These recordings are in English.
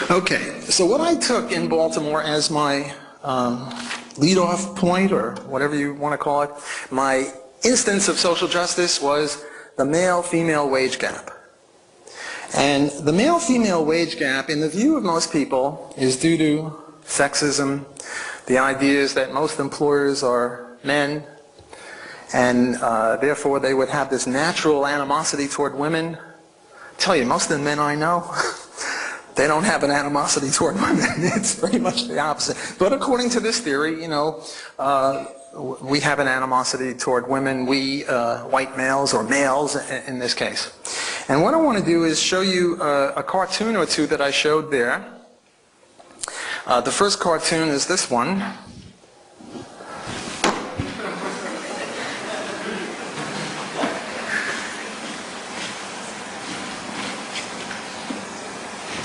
Okay, so what I took in Baltimore as my lead-off point, or whatever you want to call it, my instance of social justice was the male-female wage gap. And the male-female wage gap, in the view of most people, is due to sexism. The idea is that most employers are men, and therefore they would have this natural animosity toward women. I tell you, most of the men I know, they don't have an animosity toward women. It's very much the opposite. But according to this theory, you know, we have an animosity toward women, we white males, or males in this case. And what I want to do is show you a cartoon or two that I showed there. The first cartoon is this one.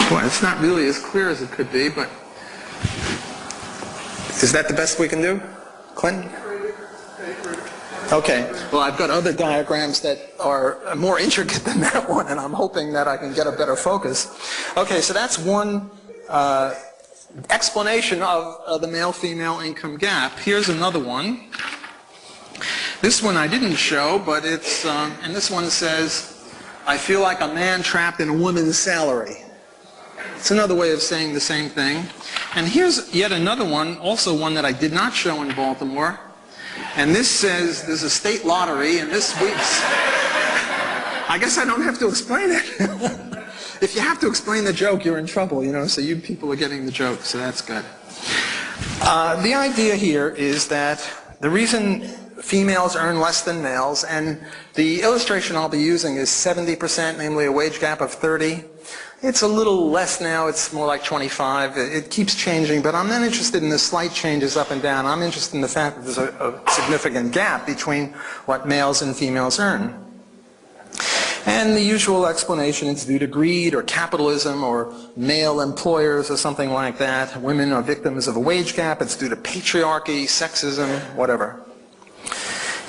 Boy, it's not really as clear as it could be, but is that the best we can do, Clinton? Okay, well, I've got other diagrams that are more intricate than that one, and I'm hoping that I can get a better focus. Okay, so that's one explanation of the male-female income gap. Here's another one. This one I didn't show, but it's, and this one says, I feel like a man trapped in a woman's salary. It's another way of saying the same thing. And here's yet another one, also one that I did not show in Baltimore. And this says there's a state lottery, and this week's... I guess I don't have to explain it. If you have to explain the joke, you're in trouble, you know, so you people are getting the joke, so that's good. The idea here is that the reason females earn less than males, and the illustration I'll be using is 70%, namely a wage gap of 30. It's a little less now, it's more like 25. It keeps changing, but I'm not interested in the slight changes up and down. I'm interested in the fact that there's a significant gap between what males and females earn. And the usual explanation is due to greed or capitalism or male employers or something like that. Women are victims of a wage gap. It's due to patriarchy, sexism, whatever.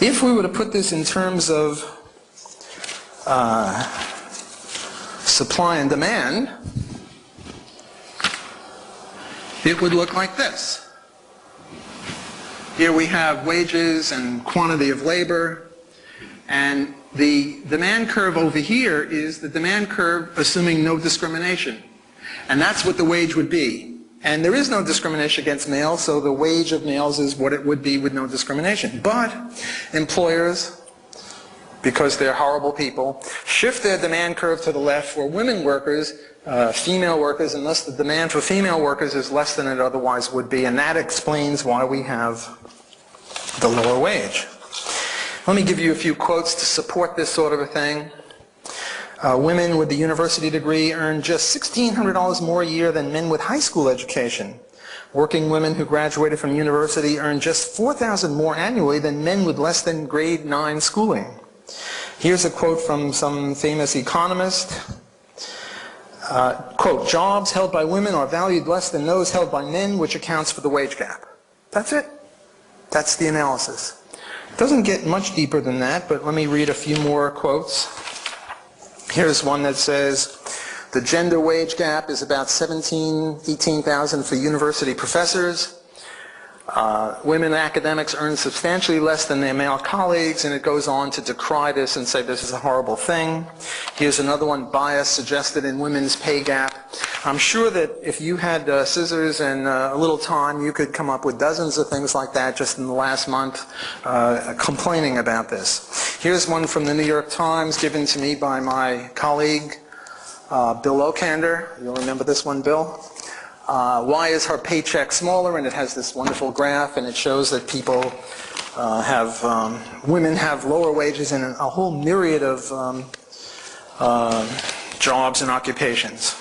If we were to put this in terms of supply and demand, it would look like this. Here we have wages and quantity of labor, and the demand curve over here is the demand curve assuming no discrimination. And that's what the wage would be. And there is no discrimination against males, so the wage of males is what it would be with no discrimination. But employers, because they're horrible people, shift their demand curve to the left for women workers, female workers, and thus the demand for female workers is less than it otherwise would be, and that explains why we have the lower wage. Let me give you a few quotes to support this sort of a thing. Women with the university degree earn just $1,600 more a year than men with high school education. Working women who graduated from university earn just $4,000 more annually than men with less than grade 9 schooling. Here's a quote from some famous economist. Quote, jobs held by women are valued less than those held by men, which accounts for the wage gap. That's it. That's the analysis. It doesn't get much deeper than that, but let me read a few more quotes. Here's one that says, the gender wage gap is about 18,000 for university professors. Women academics earn substantially less than their male colleagues, and it goes on to decry this and say this is a horrible thing. Here's another one, bias suggested in women's pay gap. I'm sure that if you had scissors and a little time, you could come up with dozens of things like that just in the last month complaining about this. Here's one from the New York Times given to me by my colleague, Bill Okander. You'll remember this one, Bill? Why is her paycheck smaller? And it has this wonderful graph, and it shows that people women have lower wages in a whole myriad of jobs and occupations.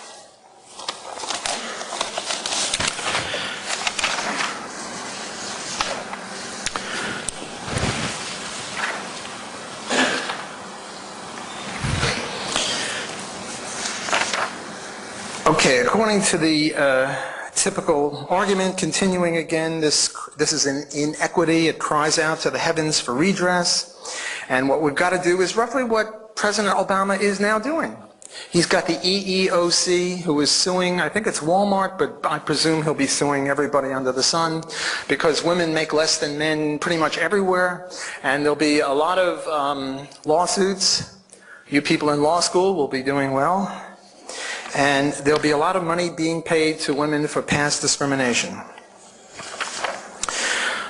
Okay, according to the typical argument, continuing again, this is an inequity. It cries out to the heavens for redress. And what we've got to do is roughly what President Obama is now doing. He's got the EEOC, who is suing, I think it's Walmart, but I presume he'll be suing everybody under the sun, because women make less than men pretty much everywhere, and there'll be a lot of lawsuits. You people in law school will be doing well, and there'll be a lot of money being paid to women for past discrimination.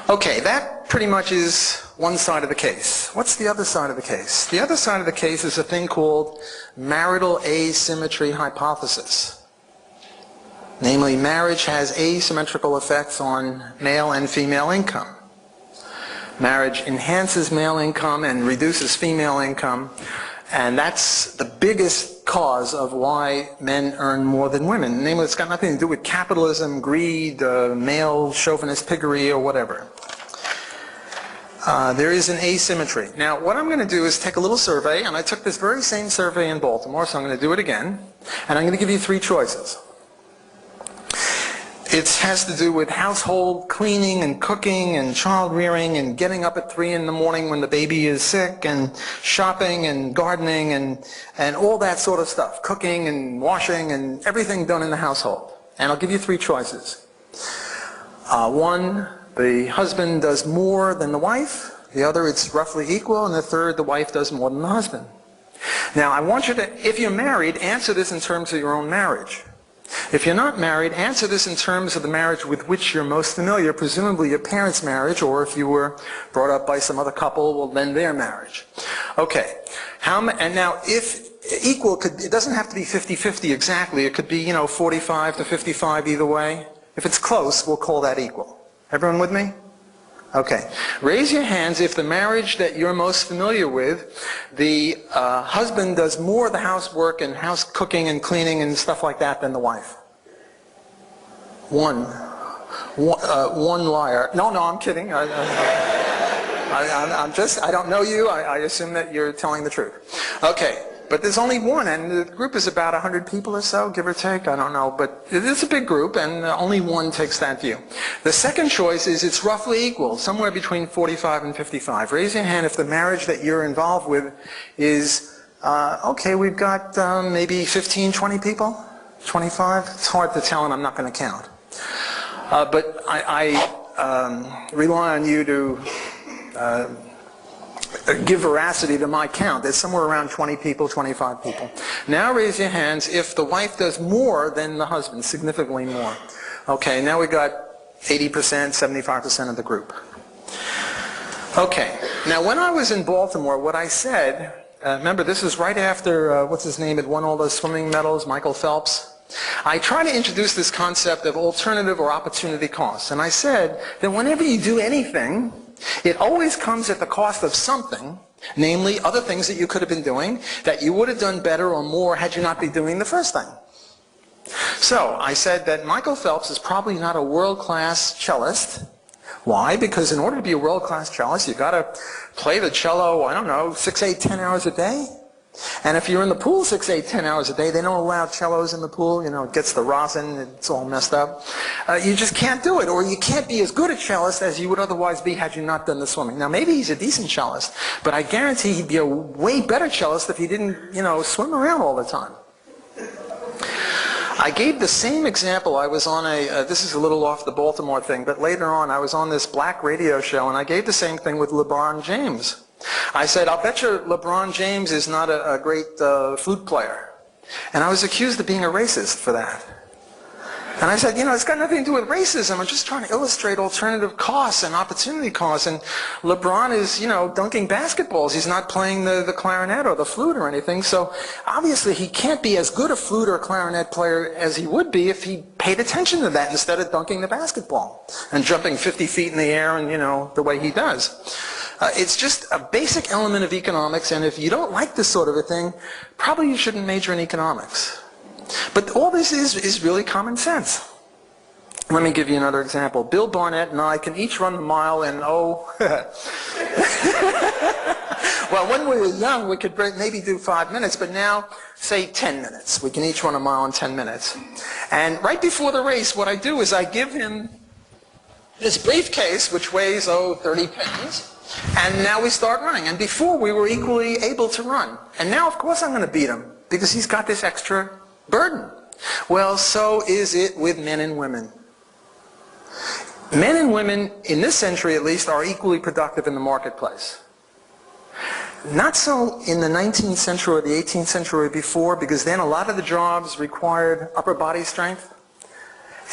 Okay, that pretty much is one side of the case. What's the other side of the case? The other side of the case is a thing called marital asymmetry hypothesis. Namely, marriage has asymmetrical effects on male and female income. Marriage enhances male income and reduces female income, and that's the biggest cause of why men earn more than women. Namely, it's got nothing to do with capitalism, greed, male chauvinist piggery, or whatever. There is an asymmetry. Now, what I'm going to do is take a little survey, and I took this very same survey in Baltimore, so I'm going to do it again, and I'm going to give you 3 choices. It has to do with household cleaning and cooking and child rearing and getting up at 3 in the morning when the baby is sick, and shopping and gardening and all that sort of stuff. Cooking and washing and everything done in the household. And I'll give you 3 choices. 1, the husband does more than the wife. The other, it's roughly equal. And the third, the wife does more than the husband. Now, I want you to, if you're married, answer this in terms of your own marriage. If you're not married, answer this in terms of the marriage with which you're most familiar, presumably your parents' marriage, or if you were brought up by some other couple, well, then their marriage. Okay. And now, if equal, it doesn't have to be 50-50 exactly. It could be, 45 to 55 either way. If it's close, we'll call that equal. Everyone with me? Okay. Raise your hands if the marriage that you're most familiar with, the husband does more of the housework and house cooking and cleaning and stuff like that than the wife. One liar. No, I'm kidding. I don't know you. I assume that you're telling the truth. Okay. But there's only one, and the group is about 100 people or so, give or take. I don't know, but it is a big group, and only one takes that view. The second choice is it's roughly equal, somewhere between 45 and 55. Raise your hand if the marriage that you're involved with is, okay, we've got maybe 15, 20 people, 25. It's hard to tell, and I'm not going to count. But I rely on you to give veracity to my count. There's somewhere around 20 people, 25 people. Now raise your hands if the wife does more than the husband, significantly more. Okay, now we got 80%, 75% of the group. Okay, now when I was in Baltimore, what I said, remember this is right after, what's his name, had won all those swimming medals, Michael Phelps. I try to introduce this concept of alternative or opportunity costs. And I said that whenever you do anything, it always comes at the cost of something, namely other things that you could have been doing that you would have done better or more had you not been doing the first thing. So I said that Michael Phelps is probably not a world-class cellist. Why? Because in order to be a world-class cellist, you've got to play the cello, I don't know, 6, 8, 10 hours a day. And if you're in the pool 6, 8, 10 hours a day, they don't allow cellos in the pool. It gets the rosin, it's all messed up. You just can't do it, or you can't be as good a cellist as you would otherwise be had you not done the swimming. Now, maybe he's a decent cellist, but I guarantee he'd be a way better cellist if he didn't, swim around all the time. I gave the same example. I was on this is a little off the Baltimore thing, but later on I was on this black radio show, and I gave the same thing with LeBron James. I said, I'll bet you LeBron James is not a great flute player. And I was accused of being a racist for that. And I said, it's got nothing to do with racism. I'm just trying to illustrate alternative costs and opportunity costs. And LeBron is, dunking basketballs. He's not playing the clarinet or the flute or anything. So obviously he can't be as good a flute or clarinet player as he would be if he paid attention to that instead of dunking the basketball and jumping 50 feet in the air and, the way he does. It's just a basic element of economics, and if you don't like this sort of a thing, probably you shouldn't major in economics. But all this is really common sense. Let me give you another example. Bill Barnett and I can each run the mile in, well, when we were young, we could maybe do 5 minutes, but now, say 10 minutes. We can each run a mile in 10 minutes. And right before the race, what I do is I give him this briefcase, which weighs, 30 pounds. And now we start running. And before, we were equally able to run. And now, of course, I'm going to beat him. because he's got this extra burden. Well, so is it with men and women. Men and women, in this century at least, are equally productive in the marketplace. Not so in the 19th century or the 18th century before, because then a lot of the jobs required upper body strength.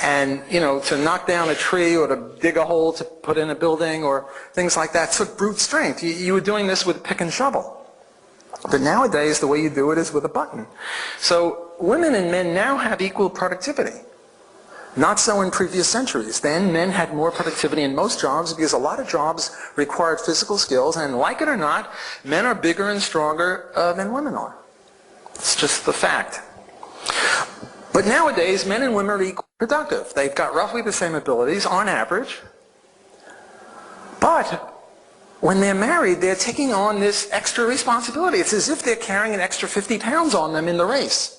And, you know, to knock down a tree or to dig a hole to put in a building or things like that took brute strength. You were doing this with pick and shovel. But nowadays, the way you do it is with a button. So women and men now have equal productivity. Not so in previous centuries. Then men had more productivity in most jobs because a lot of jobs required physical skills, and like it or not, men are bigger and stronger than women are. It's just the fact. But nowadays, men and women are equally productive. They've got roughly the same abilities on average. But when they're married, they're taking on this extra responsibility. It's as if they're carrying an extra 50 pounds on them in the race.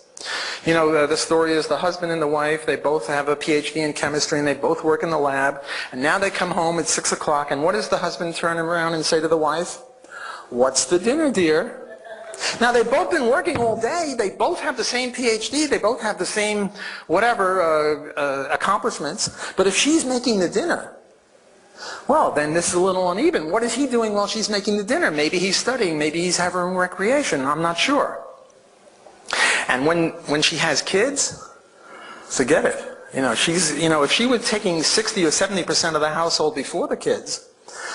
You know, the story is the husband and the wife, they both have a PhD in chemistry and they both work in the lab. And now they come home at 6 o'clock, and what does the husband turn around and say to the wife? "What's the dinner, dear?" Now, they've both been working all day. They both have the same PhD. They both have the same whatever accomplishments. But if she's making the dinner, well, then this is a little uneven. What is he doing while she's making the dinner? Maybe he's studying. Maybe he's having recreation. I'm not sure. And when she has kids, forget it. You know, if she was taking 60 or 70% of the household before the kids,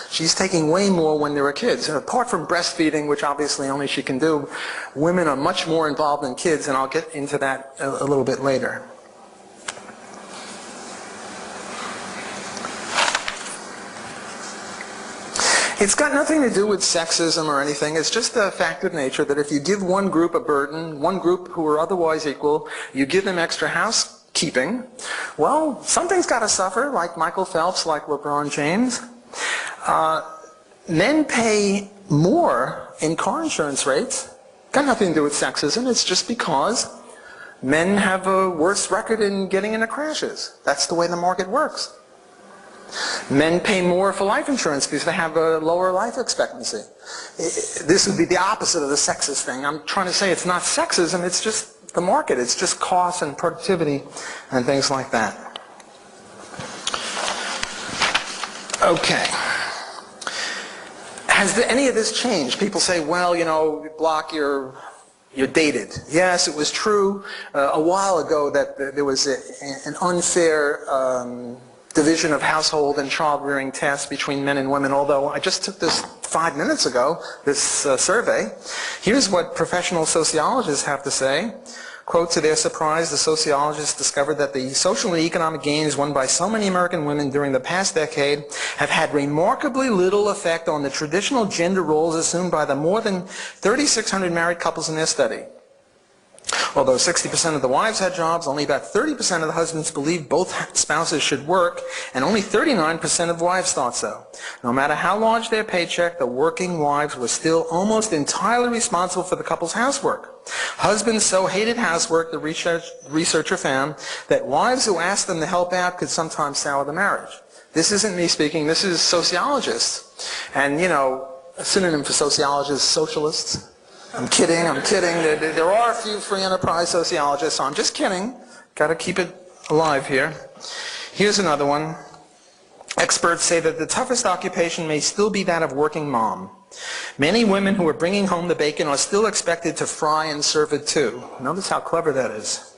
she's taking way more when there are kids. And apart from breastfeeding, which obviously only she can do, women are much more involved in kids, and I'll get into that a little bit later. It's got nothing to do with sexism or anything. It's just a fact of nature that if you give one group a burden, one group who are otherwise equal, you give them extra housekeeping, well, something's got to suffer, like Michael Phelps, like LeBron James. Men pay more in car insurance rates. Got nothing to do with sexism. It's just because men have a worse record in getting into crashes. That's the way the market works. Men pay more for life insurance because they have a lower life expectancy. This would be the opposite of the sexist thing. I'm trying to say it's not sexism, it's just the market. It's just cost and productivity and things like that. Okay. Has any of this changed? People say, well, you know, Block, you're dated. Yes, it was true a while ago that there was an unfair division of household and child-rearing tasks between men and women, although I just took this 5 minutes ago, this survey. Here's what professional sociologists have to say. Quote, to their surprise, the sociologists discovered that the social and economic gains won by so many American women during the past decade have had remarkably little effect on the traditional gender roles assumed by the more than 3,600 married couples in their study. Although 60% of the wives had jobs, only about 30% of the husbands believed both spouses should work, and only 39% of wives thought so. No matter how large their paycheck, the working wives were still almost entirely responsible for the couple's housework. Husbands so hated housework, the researcher found, that wives who asked them to help out could sometimes sour the marriage. This isn't me speaking, this is sociologists. And, you know, a synonym for sociologists is socialists. I'm kidding. There are a few free enterprise sociologists, so I'm just kidding. Got to keep it alive here. Here's another one. Experts say that the toughest occupation may still be that of working mom. Many women who are bringing home the bacon are still expected to fry and serve it too. Notice how clever that is.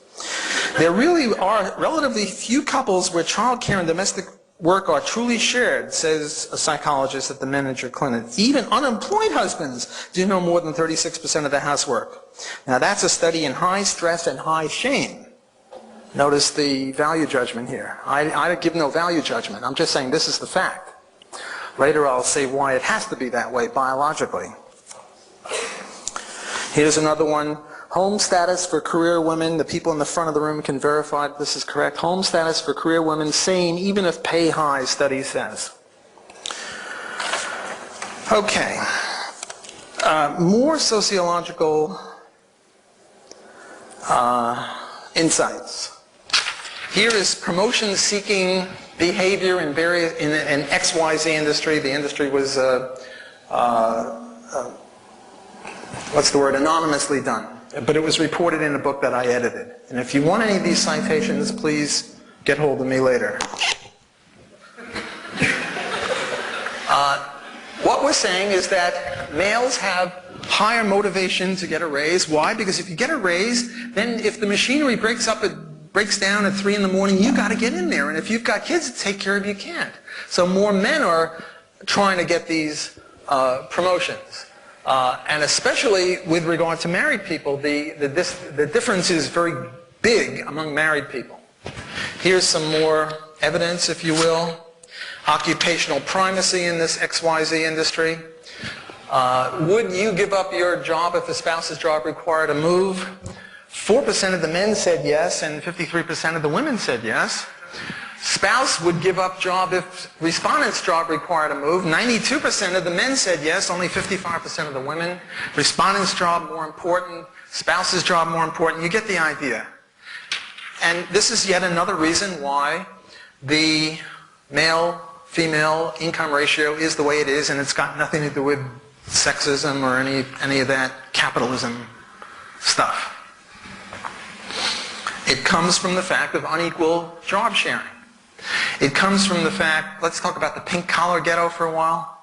There really are relatively few couples where child care and domestic work are truly shared, says a psychologist at the Manager Clinic. Even unemployed husbands do no more than 36% of the housework. Now that's a study in high stress and high shame. Notice the value judgment here. I give no value judgment. I'm just saying this is the fact. Later I'll say why it has to be that way biologically. Here's another one. Home status for career women. The people in the front of the room can verify that this is correct. Home status for career women, same even if pay high, study says. Okay. More sociological insights. Here is promotion-seeking behavior in XYZ industry. The industry was, what's the word, anonymously done. but it was reported in a book that I edited. And if you want any of these citations, please get hold of me later. What we're saying is that males have higher motivation to get a raise. Why? Because if you get a raise, then if the machinery breaks down at 3 in the morning, you got to get in there. And if you've got kids to take care of, you can't. So more men are trying to get these promotions. And especially with regard to married people, the difference is very big among married people. Here's some more evidence, if you will. Occupational primacy in this XYZ industry. Would you give up your job if a spouse's job required a move? 4% of the men said yes, and 53% of the women said yes. Spouse would give up job if respondent's job required a move. 92% of the men said yes, only 55% of the women. Respondent's job more important, spouse's job more important. You get the idea. And this is yet another reason why the male-female income ratio is the way it is, and it's got nothing to do with sexism or any of that capitalism stuff. It comes from the fact of unequal job sharing. It comes from the fact, let's talk about the pink-collar ghetto for a while.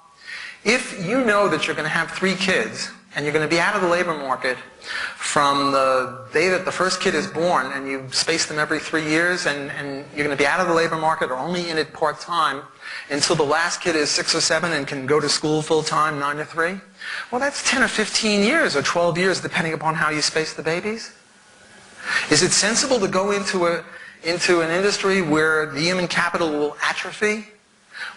If you know that you're going to have 3 kids, and you're going to be out of the labor market from the day that the first kid is born, and you space them every 3 years, and you're going to be out of the labor market or only in it part-time until the last kid is 6 or 7 and can go to school full-time, 9 to 3, well, that's 10 or 15 years or 12 years, depending upon how you space the babies. Is it sensible to go into an industry where the human capital will atrophy,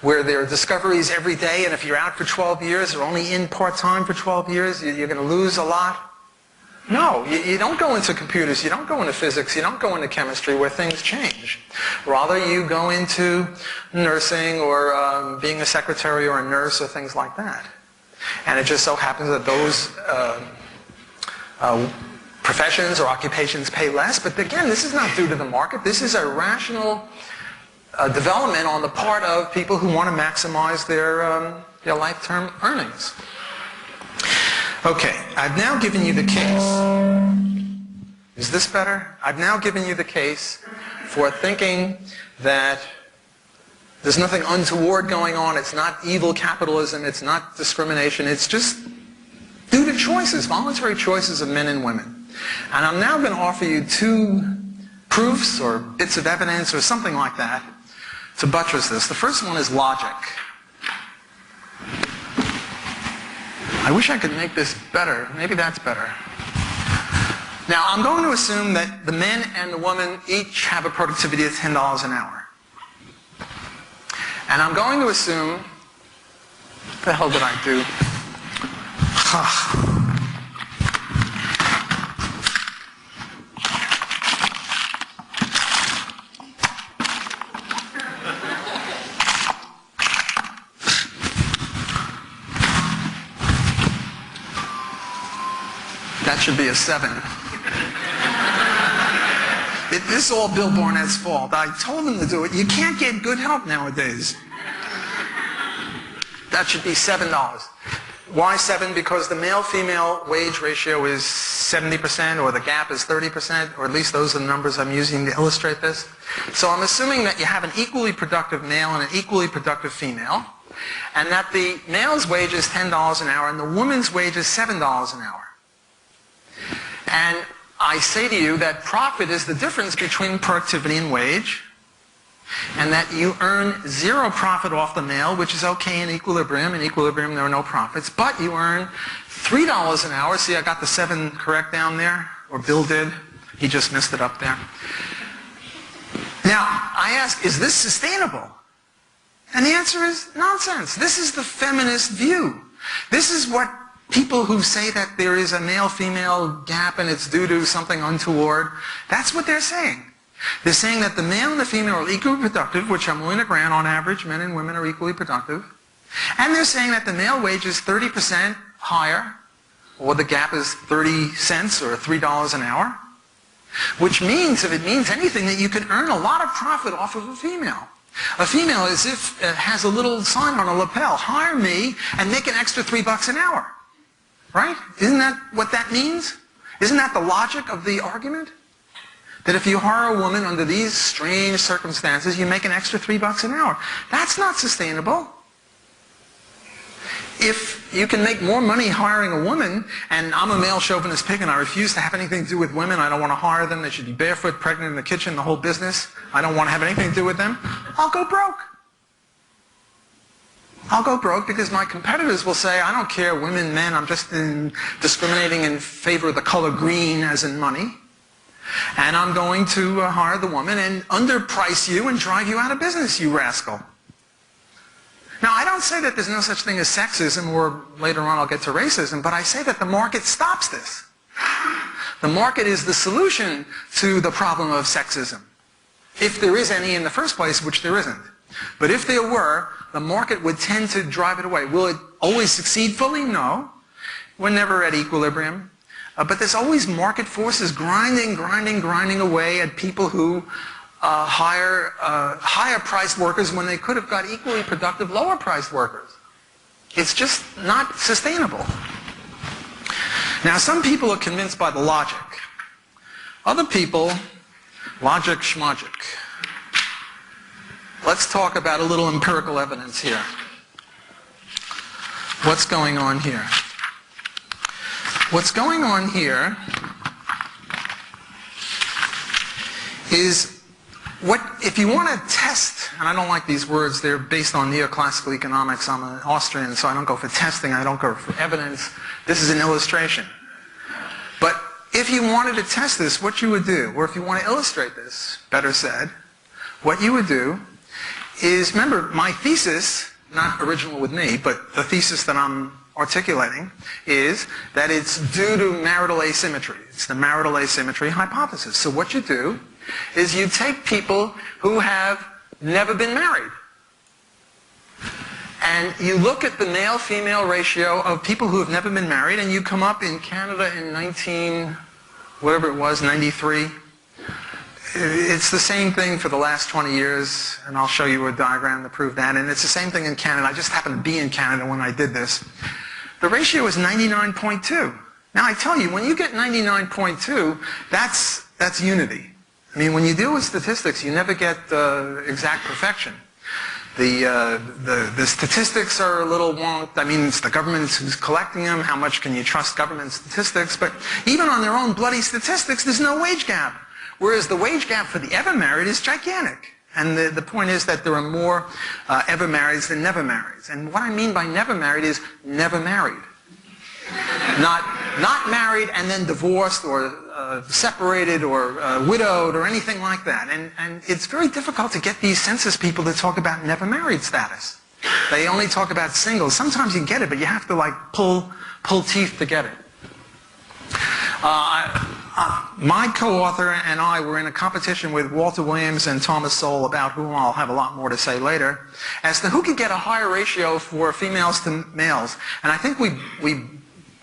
where there are discoveries every day, and if you're out for 12 years or only in part-time for 12 years, you're going to lose a lot? No, you don't go into computers, you don't go into physics, you don't go into chemistry where things change. Rather, you go into nursing or being a secretary or a nurse or things like that. And it just so happens that those professions or occupations pay less, but again, this is not due to the market. This is a rational development on the part of people who want to maximize their lifetime earnings. Okay, I've now given you the case. Is this better? I've now given you the case for thinking that there's nothing untoward going on. It's not evil capitalism. It's not discrimination. It's just due to choices, voluntary choices of men and women. And I'm now going to offer you 2 proofs or bits of evidence or something like that to buttress this. The first one is logic. I wish I could make this better. Maybe that's better. Now, I'm going to assume that the men and the woman each have a productivity of $10 an hour. And I'm going to assume, what the hell did I do? That should be a 7. This is all Bill Barnett's fault. I told him to do it. You can't get good help nowadays. That should be $7. Why 7? Because the male-female wage ratio is 70%, or the gap is 30%, or at least those are the numbers I'm using to illustrate this. So I'm assuming that you have an equally productive male and an equally productive female, and that the male's wage is $10 an hour and the woman's wage is $7 an hour. And I say to you that profit is the difference between productivity and wage, and that you earn 0 profit off the male, which is okay in equilibrium. In equilibrium, there are no profits, but you earn $3 an hour. See, I got the 7 correct down there, or Bill did. He just missed it up there. Now, I ask, is this sustainable? And the answer is nonsense. This is the feminist view. This is what people who say that there is a male-female gap and it's due to something untoward, that's what they're saying. They're saying that the male and the female are equally productive, which I'm willing to grant on average, men and women are equally productive. And they're saying that the male wage is 30% higher, or the gap is 30 cents or $3 an hour, which means, if it means anything, that you can earn a lot of profit off of a female. A female as if has a little sign on a lapel, hire me and make an extra $3 an hour. Right? Isn't that what that means? Isn't that the logic of the argument? That if you hire a woman under these strange circumstances, you make an extra $3 an hour. That's not sustainable. If you can make more money hiring a woman, and I'm a male chauvinist pig and I refuse to have anything to do with women, I don't want to hire them, they should be barefoot, pregnant in the kitchen, the whole business, I don't want to have anything to do with them, I'll go broke. I'll go broke because my competitors will say, I don't care, women, men, I'm just discriminating in favor of the color green as in money. And I'm going to hire the woman and underprice you and drive you out of business, you rascal. Now, I don't say that there's no such thing as sexism, or later on I'll get to racism, but I say that the market stops this. The market is the solution to the problem of sexism. If there is any in the first place, which there isn't. But if there were, the market would tend to drive it away. Will it always succeed fully? No. We're never at equilibrium. But there's always market forces grinding away at people who hire higher-priced workers when they could have got equally productive lower-priced workers. It's just not sustainable. Now, some people are convinced by the logic. Other people, logic schmogic. Let's talk about a little empirical evidence here. What's going on here? What's going on here is if you want to test, and I don't like these words, they're based on neoclassical economics. I'm an Austrian, so I don't go for testing, I don't go for evidence. This is an illustration. But if you wanted to test this, what you would do, or if you want to illustrate this, better said, what you would do is, remember, my thesis, not original with me, but the thesis that I'm articulating is that it's due to marital asymmetry. It's the marital asymmetry hypothesis. So what you do is you take people who have never been married, and you look at the male-female ratio of people who have never been married, and you come up in Canada in 93. It's the same thing for the last 20 years, and I'll show you a diagram to prove that. And it's the same thing in Canada. I just happened to be in Canada when I did this. The ratio is 99.2. Now, I tell you, when you get 99.2, that's unity. I mean, when you deal with statistics, you never get exact perfection. The statistics are a little wonky. I mean, it's the government who's collecting them. How much can you trust government statistics? But even on their own bloody statistics, there's no wage gap. Whereas the wage gap for the ever married is gigantic. And the point is that there are more ever marrieds than never marrieds. And what I mean by never married is never married. Not married and then divorced or separated or widowed or anything like that. And it's very difficult to get these census people to talk about never married status. They only talk about singles. Sometimes you get it, but you have to like pull teeth to get it. My co-author and I were in a competition with Walter Williams and Thomas Sowell, about whom I'll have a lot more to say later, as to who could get a higher ratio for females to males. And I think we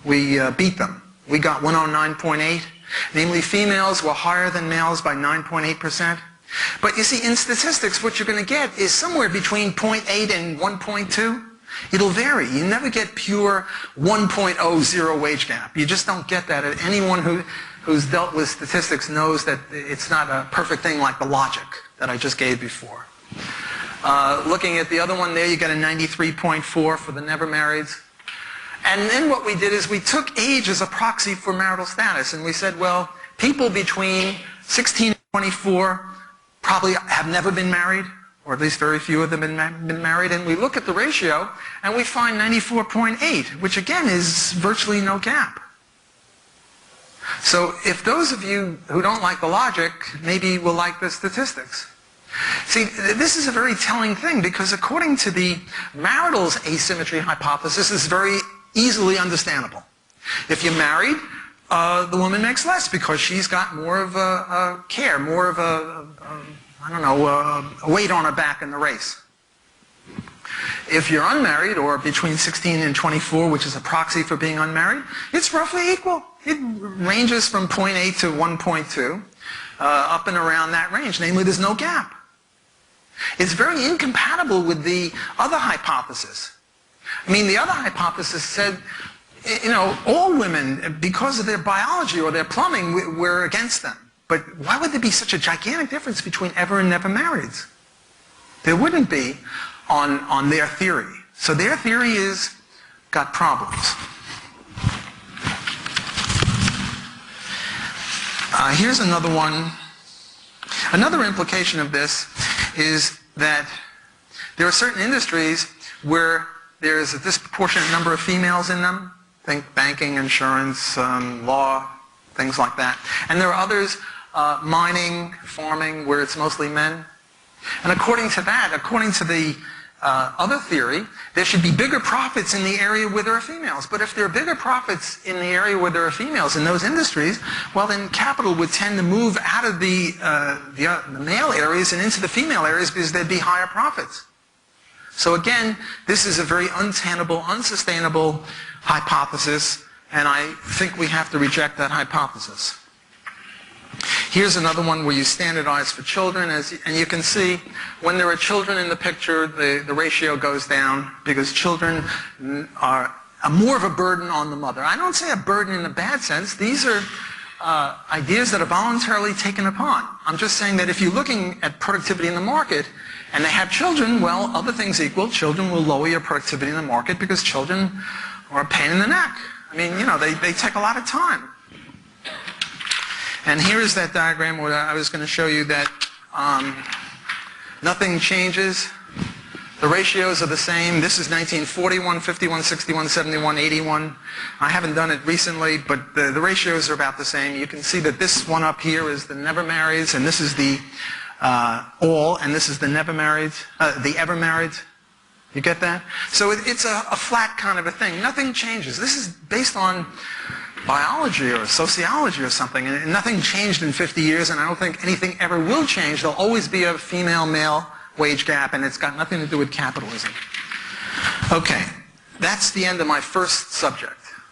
beat them. We got 109.8. Namely, females were higher than males by 9.8%. But you see, in statistics, what you're going to get is somewhere between 0.8 and 1.2. It'll vary. You never get pure 1.00 wage gap. You just don't get that. Anyone who's dealt with statistics knows that it's not a perfect thing like the logic that I just gave before. Looking at the other one there, you get a 93.4 for the never marrieds. And then what we did is we took age as a proxy for marital status, and we said, well, people between 16 and 24 probably have never been married, or at least very few of them have been married, and we look at the ratio, and we find 94.8, which again is virtually no gap. So if those of you who don't like the logic, maybe will like the statistics. See, this is a very telling thing, because according to the marital asymmetry hypothesis, it's very easily understandable. If you're married, the woman makes less because she's got more of a care, more of a weight on her back in the race. If you're unmarried, or between 16 and 24, which is a proxy for being unmarried, it's roughly equal. It ranges from 0.8 to 1.2, up and around that range. Namely, there's no gap. It's very incompatible with the other hypothesis. I mean, the other hypothesis said you know, all women, because of their biology or their plumbing, we're against them. But why would there be such a gigantic difference between ever and never marrieds? There wouldn't be on their theory. So their theory is got problems. Here's another one. Another implication of this is that there are certain industries where there's a disproportionate number of females in them. Think banking, insurance, law, things like that. And there are others, mining, farming, where it's mostly men. And according to that, according to the other theory, there should be bigger profits in the area where there are females. But if there are bigger profits in the area where there are females in those industries, well then capital would tend to move out of the male areas and into the female areas because there'd be higher profits. So again, this is a very untenable, unsustainable hypothesis, and I think we have to reject that hypothesis. Here's another one where you standardize for children, and you can see when there are children in the picture, the ratio goes down because children are more of a burden on the mother. I don't say a burden in a bad sense. These are ideas that are voluntarily taken upon. I'm just saying that if you're looking at productivity in the market and they have children, well, other things equal, children will lower your productivity in the market because children are a pain in the neck. I mean, you know, they take a lot of time. And here is that diagram where I was going to show you that nothing changes. The ratios are the same. This is 1941, 51, 61, 71, 81. I haven't done it recently, but the ratios are about the same. You can see that this one up here is the never marrieds, and this is the all, and this is the never married, the ever married. You get that? So it's a flat kind of a thing. Nothing changes. This is based on biology or sociology or something, and nothing changed in 50 years, and I don't think anything ever will change. There'll always be a female-male wage gap, and it's got nothing to do with capitalism. Okay, that's the end of my first subject.